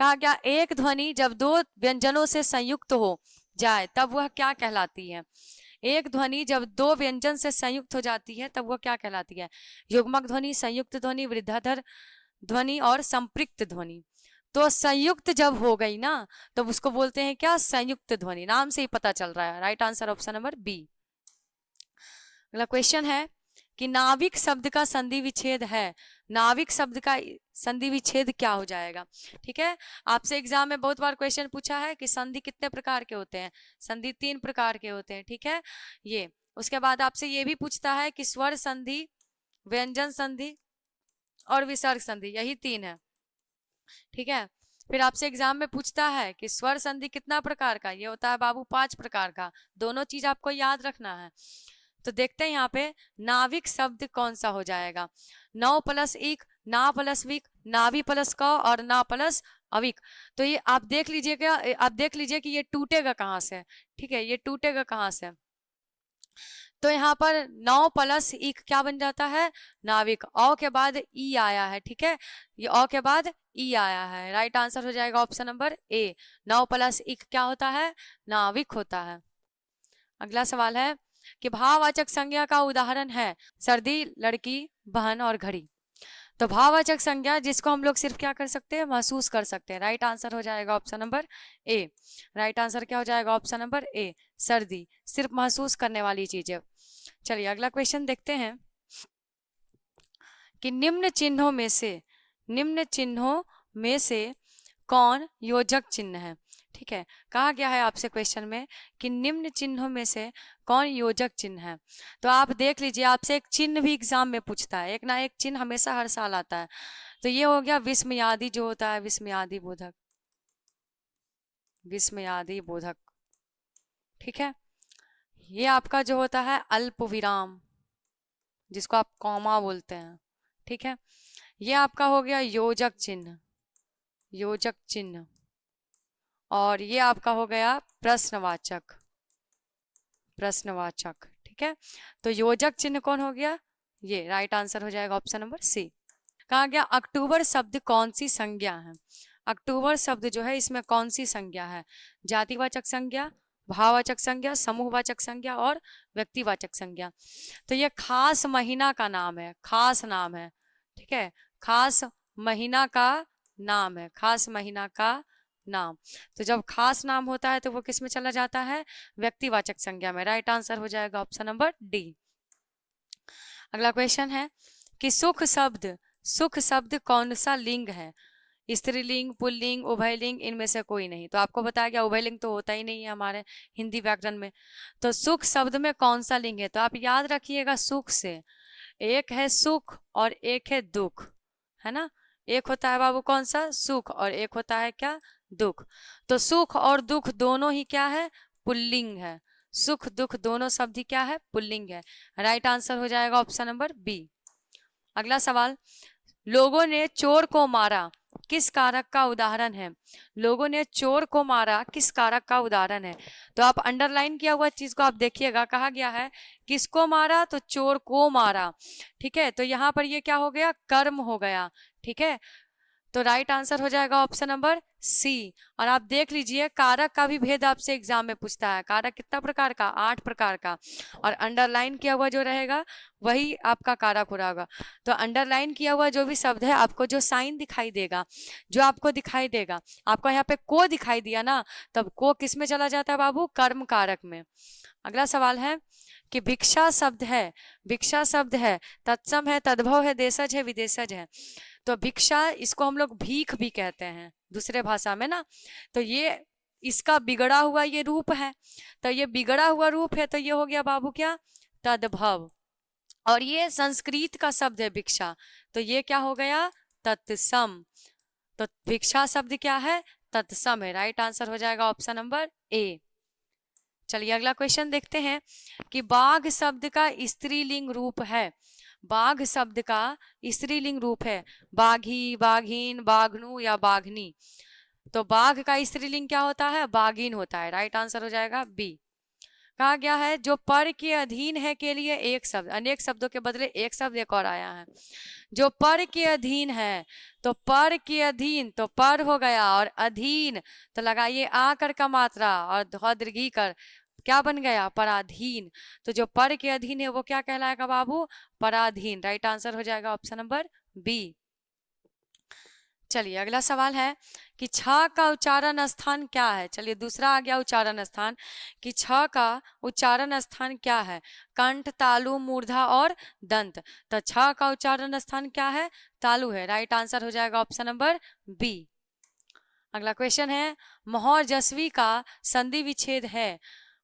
कहा गया एक ध्वनि जब 2 व्यंजनों से संयुक्त हो जाए तब वह क्या कहलाती है? एक ध्वनि जब 2 व्यंजन से संयुक्त हो जाती है तब वह क्या कहलाती है? युग्मक ध्वनि, संयुक्त ध्वनि, वृद्धाधर ध्वनि और संपृक्त ध्वनि। तो संयुक्त जब हो गई ना तो उसको बोलते हैं क्या? संयुक्त ध्वनि। नाम से ही पता चल रहा है। Right answer option number B. अगला क्वेश्चन है कि नाविक शब्द का संधि विच्छेद है। नाविक शब्द का संधि विच्छेद क्या हो जाएगा? ठीक है, आपसे एग्जाम में बहुत बार क्वेश्चन पूछा है कि संधि कितने प्रकार के होते हैं? संधि 3 प्रकार के होते हैं। ठीक है, ये उसके बाद आपसे ये भी पूछता है कि स्वर संधि, व्यंजन संधि, और विसर्ग संधि, यही 3 है। ठीक है, फिर आपसे एग्जाम में पूछता है कि स्वर संधि कितना प्रकार का, ये होता है बाबू 5 प्रकार का। दोनों चीज आपको याद रखना है। तो देखते हैं यहाँ पे नाविक शब्द कौन सा हो जाएगा। नौ प्लस एक, ना प्लस विक, नाभि प्लस क और ना प्लस अविक। तो ये आप देख लीजिएगा, आप देख लीजिए कि ये टूटेगा कहाँ से। ठीक है, ये टूटेगा कहाँ से। तो यहाँ पर 9 प्लस इक क्या बन जाता है, नाविक। औ के बाद ई आया है। ठीक है, ये औ के बाद ई आया है। राइट आंसर हो जाएगा ऑप्शन नंबर ए। 9 प्लस इक क्या होता है, नाविक होता है। अगला सवाल है कि भाववाचक संज्ञा का उदाहरण है सर्दी, लड़की, बहन और घड़ी। तो भाववाचक संज्ञा जिसको हम लोग सिर्फ क्या कर सकते हैं, महसूस कर सकते हैं। राइट आंसर हो जाएगा option number A. Right answer क्या हो जाएगा, ऑप्शन नंबर ए, सर्दी, सिर्फ महसूस करने वाली चीज है। चलिए अगला क्वेश्चन देखते हैं कि निम्न चिन्हों में से कौन योजक चिन्ह है। ठीक है, कहा गया है आपसे क्वेश्चन में कि निम्न चिन्हों में से कौन योजक चिन्ह है। तो आप देख लीजिए, आपसे एक चिन्ह भी एग्जाम में पूछता है, एक ना एक चिन्ह हमेशा हर साल आता है। तो ये हो गया विस्मयादि, जो होता है विस्मयादि बोधक, विस्मयादि बोधक। ठीक है, ये आपका जो होता है अल्प विराम, जिसको आप कॉमा बोलते हैं। ठीक है, ये आपका हो गया योजक चिन्ह, योजक चिन्ह। और ये आपका हो गया प्रश्नवाचक, प्रश्नवाचक। ठीक है, तो योजक चिन्ह कौन हो गया, ये राइट आंसर हो जाएगा ऑप्शन नंबर सी। कहा गया अक्टूबर शब्द कौन सी संज्ञा है। अक्टूबर शब्द जो है इसमें कौन सी संज्ञा है, जातिवाचक संज्ञा, भाववाचक संज्ञा, समूहवाचक संज्ञा और व्यक्तिवाचक संज्ञा। तो ये खास महीना का नाम है, खास नाम है। ठीक है, खास महीना का नाम है, खास महीना का नाम। तो जब खास नाम होता है तो वो किस में चला जाता है, व्यक्तिवाचक संज्ञा में। राइट आंसर हो जाएगा ऑप्शन नंबर डी। अगला क्वेश्चन है कि सुख शब्द कौन सा लिंग है, स्त्रीलिंग, पुल्लिंग, उभयलिंग, इनमें से कोई नहीं। तो आपको बताया गया उभयलिंग तो होता ही नहीं है हमारे हिंदी व्याकरण में। तो सुख शब्द में कौन सा लिंग है, तो आप याद रखिएगा सुख से एक है सुख और एक है दुख, है ना। एक होता है बाबू कौन सा, सुख, और एक होता है क्या, दुख। तो सुख और दुख दोनों ही क्या है, पुल्लिंग है। सुख दुख दोनों शब्द ही क्या है, पुल्लिंग है। राइट आंसर हो जाएगा ऑप्शन नंबर बी। अगला सवाल, लोगों ने चोर को मारा किस कारक का उदाहरण है। लोगों ने चोर को मारा किस कारक का उदाहरण है। तो आप अंडरलाइन किया हुआ चीज को आप देखिएगा, कहा गया है किसको मारा, तो चोर को मारा। ठीक है, तो यहाँ पर ये क्या हो गया, कर्म हो गया। ठीक है, तो राइट आंसर हो जाएगा ऑप्शन नंबर सी। और आप देख लीजिए कारक का भी भेद आपसे एग्जाम में पूछता है। कारक कितना प्रकार का, 8 प्रकार का, और अंडरलाइन किया हुआ जो रहेगा वही आपका कारक हो रहा होगा। तो अंडरलाइन किया हुआ जो भी शब्द है, आपको जो साइन दिखाई देगा, जो आपको दिखाई देगा, आपको यहाँ पे को दिखाई दिया ना, तब को किस में चला जाता है बाबू, कर्म कारक में। अगला सवाल है कि भिक्षा शब्द है तत्सम है, तद्भव है, देशज है, विदेशज है। तो भिक्षा इसको हम लोग भीख भी कहते हैं दूसरे भाषा में ना। तो ये इसका बिगड़ा हुआ ये रूप है। तो ये बिगड़ा हुआ रूप है, तो ये हो गया बाबू क्या, तद्भव। और ये संस्कृत का शब्द है भिक्षा, तो ये क्या हो गया, तत्सम। तो भिक्षा शब्द क्या है, तत्सम है। राइट आंसर हो जाएगा ऑप्शन नंबर ए। चलिए अगला क्वेश्चन देखते हैं कि बाघ शब्द का स्त्रीलिंग रूप है। बाघ शब्द का स्त्रीलिंग रूप है बाघी, बाघीन, बाघनु या बाघनी। तो बाघ का स्त्रीलिंग क्या होता है, बाघीन होता है। राइट आंसर हो जाएगा बी। कहा गया है जो पर के अधीन है के लिए एक शब्द, अनेक शब्दों के बदले एक शब्द एक और आया है। जो पर के अधीन है, तो पर के अधीन, तो पर हो गया, और अधीन तो लगाइए आकर का मात्रा और ध्वदीर्घी कर, क्या बन गया, पराधीन। तो जो पर के अधीन है वो क्या कहलाएगा बाबू, पराधीन। राइट आंसर हो जाएगा ऑप्शन नंबर बी। चलिए अगला सवाल है कि छ का उच्चारण स्थान क्या है। चलिए दूसरा आ गया उच्चारण स्थान, कि छ का उच्चारण स्थान क्या है, कंठ, तालु, मूर्धा और दंत। तो छ का उच्चारण स्थान क्या है, तालु है। राइट आंसर हो जाएगा ऑप्शन नंबर बी। अगला क्वेश्चन है, मोहर जस्वी का संधि विच्छेद है।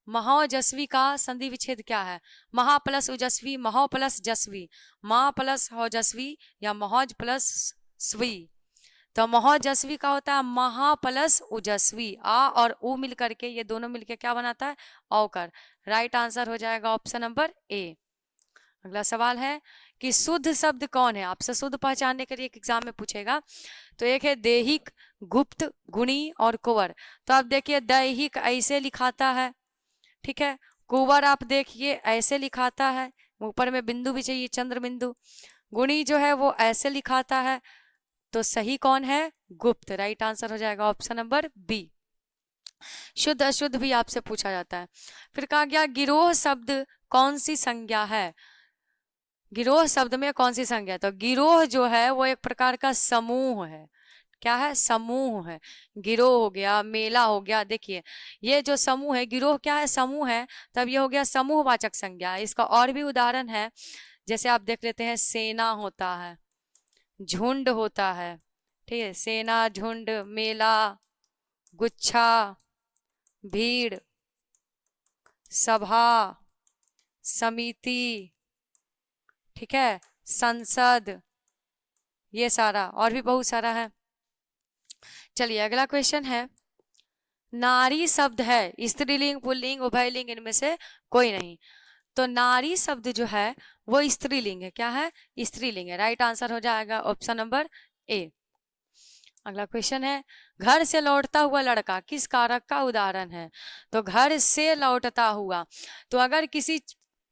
महोजस्वी का संधि विच्छेद क्या है? महा प्लस ओजस्वी, महो प्लस जस्वी, महा प्लस होजस्वी या महोज प्लस स्वी। तो महोजस्वी का होता है महा प्लस ओजस्वी, आ और उ मिल करके ये दोनों मिलके क्या बनाता है? औकर। राइट आंसर हो जाएगा ऑप्शन नंबर ए। अगला सवाल है कि शुद्ध शब्द कौन है? आपसे शुद्ध पहचानने के लिए एक एग्जाम में पूछेगा। तो एक है दैहिक, गुप्त, गुणी और कुंवर। तो आप देखिए दैहिक ऐसे लिखाता है, ठीक है। कुंवर आप देखिए ऐसे लिखाता है, ऊपर में बिंदु भी चाहिए, चंद्र बिंदु। गुणी जो है वो ऐसे लिखाता है। तो सही कौन है? गुप्त। राइट आंसर हो जाएगा ऑप्शन नंबर बी। शुद्ध अशुद्ध भी आपसे पूछा जाता है। फिर कहा गया गिरोह शब्द कौन सी संज्ञा है? गिरोह शब्द में कौन सी संज्ञा है? तो गिरोह जो है वो एक प्रकार का समूह है। क्या है? समूह है। गिरोह हो गया, मेला हो गया। देखिए ये जो समूह है, गिरोह क्या है? समूह है। तब ये हो गया समूहवाचक संज्ञा। इसका और भी उदाहरण है, जैसे आप देख लेते हैं सेना होता है, झुंड होता है, ठीक है। सेना, झुंड, मेला, गुच्छा, भीड़, सभा, समिति, ठीक है, संसद, ये सारा और भी बहुत सारा है। चलिए अगला क्वेश्चन है, नारी शब्द है स्त्रीलिंग, पुल्लिंग, उभयलिंग, इनमें से कोई नहीं। तो नारी शब्द जो है वो स्त्रीलिंग है। क्या है? स्त्रीलिंग है। राइट आंसर हो जाएगा ऑप्शन नंबर ए। अगला क्वेश्चन है, घर से लौटता हुआ लड़का किस कारक का उदाहरण है? तो घर से लौटता हुआ, तो अगर किसी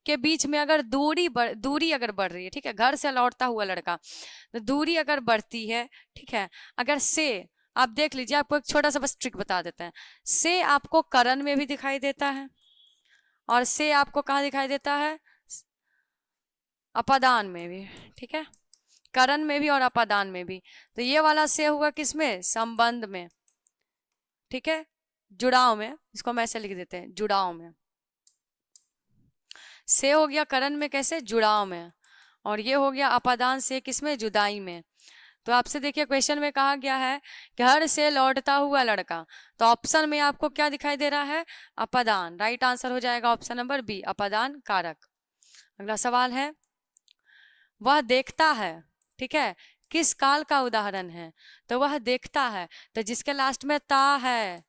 के बीच में अगर दूरी अगर बढ़ रही है, ठीक है, घर से लौटता हुआ लड़का, तो दूरी अगर बढ़ती है, ठीक है, अगर से, आप देख लीजिए, आपको एक छोटा सा बस ट्रिक बता देते हैं। से आपको करण में भी दिखाई देता है और से आपको कहाँ दिखाई देता है? अपादान में भी, ठीक है, करण में भी और अपादान में भी। तो ये वाला से हुआ किसमें? संबंध में, ठीक है, जुड़ाव में। इसको हम ऐसे लिख देते हैं, जुड़ाव में। से हो गया करण में, कैसे? जुड़ाव में। और ये हो गया अपादान से, किसमें? जुदाई में। तो आपसे देखिए क्वेश्चन में कहा गया है घर से लौटता हुआ लड़का, तो ऑप्शन में आपको क्या दिखाई दे रहा है? अपादान। राइट आंसर हो जाएगा ऑप्शन नंबर बी, अपादान कारक। अगला सवाल है, वह देखता है, ठीक है, किस काल का उदाहरण है? तो वह देखता है, तो जिसके लास्ट में ता है,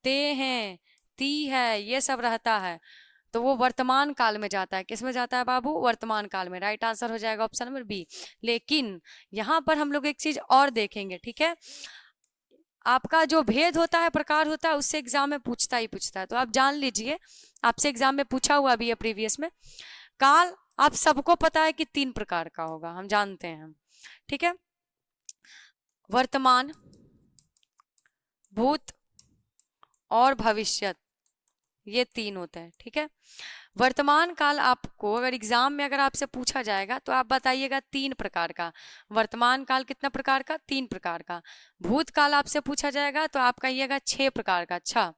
ते हैं, ती है, ये सब रहता है, तो वो वर्तमान काल में जाता है। किस में जाता है बाबू? वर्तमान काल में। राइट आंसर हो जाएगा ऑप्शन नंबर बी। लेकिन यहाँ पर हम लोग एक चीज और देखेंगे, ठीक है, आपका जो भेद होता है, प्रकार होता है, उससे एग्जाम में पूछता ही पूछता है। तो आप जान लीजिए, आपसे एग्जाम में पूछा हुआ भी है प्रीवियस में। काल आप सबको पता है कि 3 प्रकार का होगा, हम जानते हैं, ठीक है, वर्तमान, भूत और भविष्यत, ये 3 होते हैं, ठीक है। वर्तमान काल आपको अगर एग्जाम में अगर आपसे पूछा जाएगा तो आप बताइएगा 3 प्रकार का। वर्तमान काल कितना प्रकार का? 3 प्रकार का। भूत काल आपसे पूछा जाएगा तो आप कहिएगा 6 प्रकार का। अच्छा,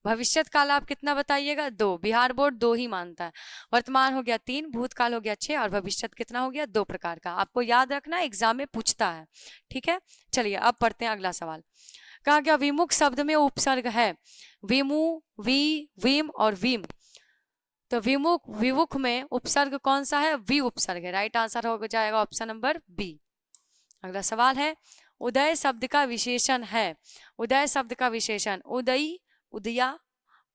भविष्यत काल आप कितना बताइएगा? 2। बिहार बोर्ड 2 ही मानता है। वर्तमान हो गया 3, भूतकाल हो गया 6 और भविष्यत कितना हो गया? 2 प्रकार का। आपको याद रखना, एग्जाम में पूछता है, ठीक है। चलिए अब पढ़ते हैं अगला सवाल। कहा गया विमुख शब्द में उपसर्ग है, विमु, वी, विम और विम। तो विमुख, विमुख में उपसर्ग कौन सा है? वी उपसर्ग है। राइट आंसर हो जाएगा ऑप्शन नंबर बी। अगला सवाल है, उदय शब्द का विशेषण है। उदय शब्द का विशेषण उदयी, उदया,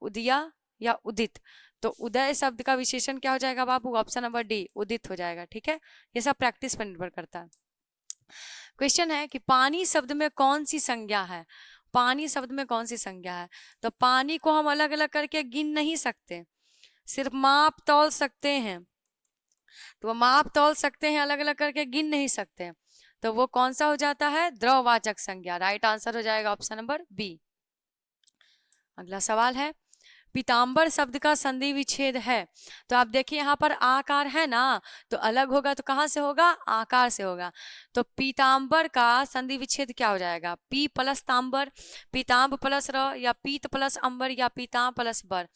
उदया या उदित। तो उदय शब्द का विशेषण क्या हो जाएगा बाबू? ऑप्शन नंबर डी, उदित हो जाएगा, ठीक है। ये सब प्रैक्टिस पर निर्भर करता है। क्वेश्चन है कि पानी शब्द में कौन सी संज्ञा है? पानी शब्द में कौन सी संज्ञा है? तो पानी को हम अलग अलग करके गिन नहीं सकते, सिर्फ माप तौल सकते हैं। तो माप तौल सकते हैं, अलग अलग करके गिन नहीं सकते। तो वो कौन सा हो जाता है? द्रववाचक संज्ञा। राइट आंसर हो जाएगा ऑप्शन नंबर बी। अगला सवाल है, पीताम्बर शब्द का संधि विच्छेद है। तो आप देखिए यहाँ पर आकार है ना, तो अलग होगा तो कहाँ से होगा? आकार से होगा। तो पीताम्बर का संधि विच्छेद क्या हो जाएगा? पी प्लस तांबर, पीताम्ब प्लस र, या पीत प्लस अंबर, या पीताम्ब प्लस बर।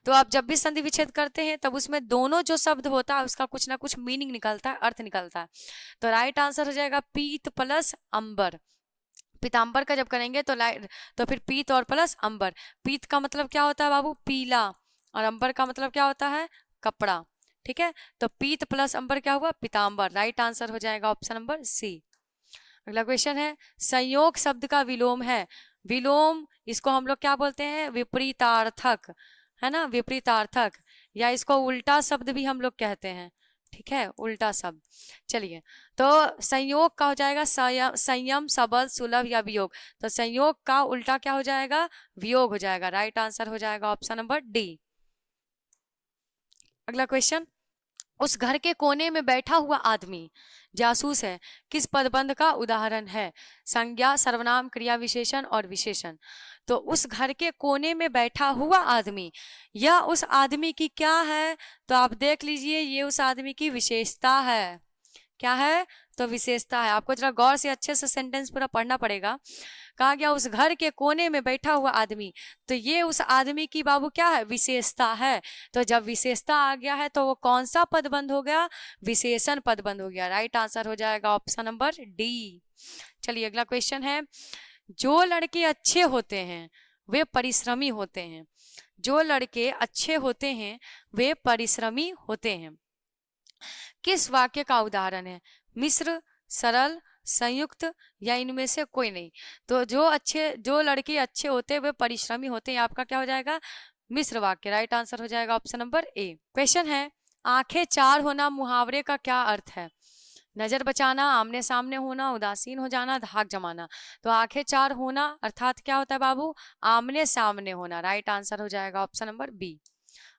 तो आप जब भी संधि विच्छेद करते हैं तब उसमें दोनों जो शब्द होता है उसका कुछ ना कुछ मीनिंग निकलता है, अर्थ निकलता है। तो राइट आंसर हो जाएगा पीत प्लस अंबर। पीताम्बर का जब करेंगे तो फिर पीत और प्लस अंबर। पीत का मतलब क्या होता है बाबू? पीला, और अंबर का मतलब क्या होता है, कपड़ा। ठीक है, तो पीत प्लस अंबर क्या हुआ, पीतांबर। राइट आंसर हो जाएगा ऑप्शन नंबर सी। अगला क्वेश्चन है, संयोग शब्द का विलोम है। विलोम इसको हम लोग क्या बोलते हैं, विपरीतार्थक, है ना, विपरीतार्थक, या इसको उल्टा शब्द भी हम लोग कहते हैं। ठीक है, उल्टा शब्द। चलिए, तो संयोग का हो जाएगा संयम, सबल, सुलभ या वियोग। तो संयोग का उल्टा क्या हो जाएगा, वियोग हो जाएगा। राइट आंसर हो जाएगा ऑप्शन नंबर डी। अगला क्वेश्चन, उस घर के कोने में बैठा हुआ आदमी जासूस है, किस पदबंध का उदाहरण है। संज्ञा, सर्वनाम, क्रिया विशेषण और विशेषण। तो उस घर के कोने में बैठा हुआ आदमी, यह उस आदमी की क्या है, तो आप देख लीजिए, ये उस आदमी की विशेषता है। क्या है, तो विशेषता है। आपको जरा गौर से अच्छे से सेंटेंस पूरा पढ़ना पड़ेगा। कहा गया उस घर के कोने में बैठा हुआ आदमी, तो ये उस आदमी की बाबू क्या है, विशेषता है। तो जब विशेषता आ गया है तो वो कौन सा पदबंध हो गया, विशेषण पदबंध हो गया। राइट आंसर हो जाएगा ऑप्शन नंबर डी। चलिए, अगला क्वेश्चन है, जो लड़के अच्छे होते हैं वे परिश्रमी होते हैं। जो लड़के अच्छे होते हैं वे परिश्रमी होते हैं, किस वाक्य का उदाहरण है। मिश्र, सरल, संयुक्त या इनमें से कोई नहीं। तो जो लड़के अच्छे होते हैं वे परिश्रमी होते हैं, आपका क्या हो जाएगा, मिश्र वाक्य। राइट आंसर हो जाएगा ऑप्शन नंबर ए। क्वेश्चन है, आंखें चार होना मुहावरे का क्या अर्थ है। नजर बचाना, आमने सामने होना, उदासीन हो जाना, धाक जमाना। तो आंखें चार होना अर्थात क्या होता है बाबू, आमने सामने होना। राइट आंसर हो जाएगा ऑप्शन नंबर बी।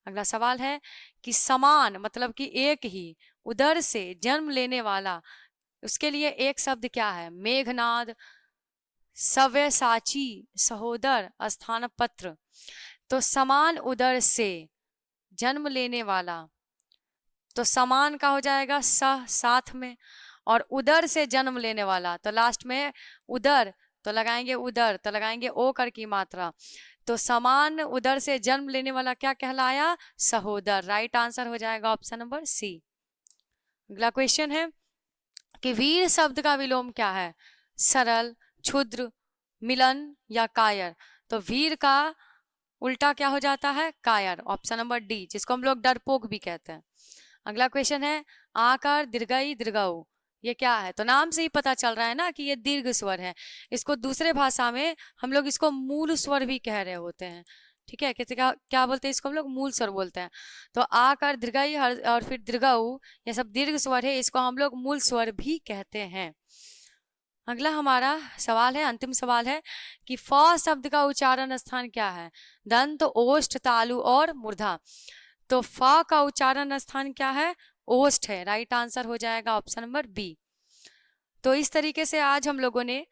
अगला सवाल है कि समान मतलब कि एक ही, उदर से जन्म लेने वाला, उसके लिए एक शब्द क्या है। मेघनाद, सव्यसाची, सहोदर, स्थानपत्र। तो समान उदर से जन्म लेने वाला, तो समान का हो जाएगा सह, साथ में, और उदर से जन्म लेने वाला, तो लास्ट में उदर, तो लगाएंगे उदर, तो लगाएंगे ओ कर की मात्रा। तो समान उदर से जन्म लेने वाला क्या कहलाया, सहोदर। राइट आंसर हो जाएगा ऑप्शन नंबर सी। अगला क्वेश्चन है कि वीर शब्द का विलोम क्या है। सरल, क्षुद्र, मिलन या कायर। तो वीर का उल्टा क्या हो जाता है, कायर। ऑप्शन नंबर डी, जिसको हम लोग डरपोक भी कहते हैं। अगला क्वेश्चन है, आकार, दीर्घई, दीर्घऊ, ये क्या है। तो नाम से ही पता चल रहा है ना कि ये दीर्घ स्वर है। इसको दूसरे भाषा में हम लोग इसको मूल स्वर भी कह रहे होते हैं। ठीक है, क्या बोलते हैं इसको हम लोग, मूल स्वर बोलते हैं। तो आकार, दीर्घई और फिर दीर्घऊ, ये सब दीर्घ स्वर है, इसको हम लोग मूल स्वर भी कहते हैं। अगला हमारा सवाल है, अंतिम सवाल है कि फ शब्द का उच्चारण स्थान क्या है। दंत, ओष्ठ, तालु और मूर्धा। तो फ का उच्चारण स्थान क्या है, ओष्ठ है। राइट आंसर हो जाएगा ऑप्शन नंबर बी। तो इस तरीके से आज हम लोगों ने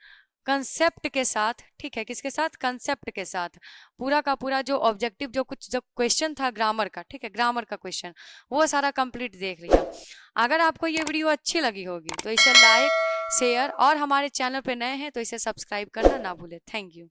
कंसेप्ट के साथ, ठीक है, किसके साथ, कंसेप्ट के साथ, पूरा का पूरा जो ऑब्जेक्टिव जो क्वेश्चन था ग्रामर का, ठीक है, ग्रामर का क्वेश्चन, वो सारा कंप्लीट देख लिया। अगर आपको ये वीडियो अच्छी लगी होगी तो इसे लाइक, शेयर और हमारे चैनल पे नए हैं तो इसे सब्सक्राइब करना ना भूले। Thank you.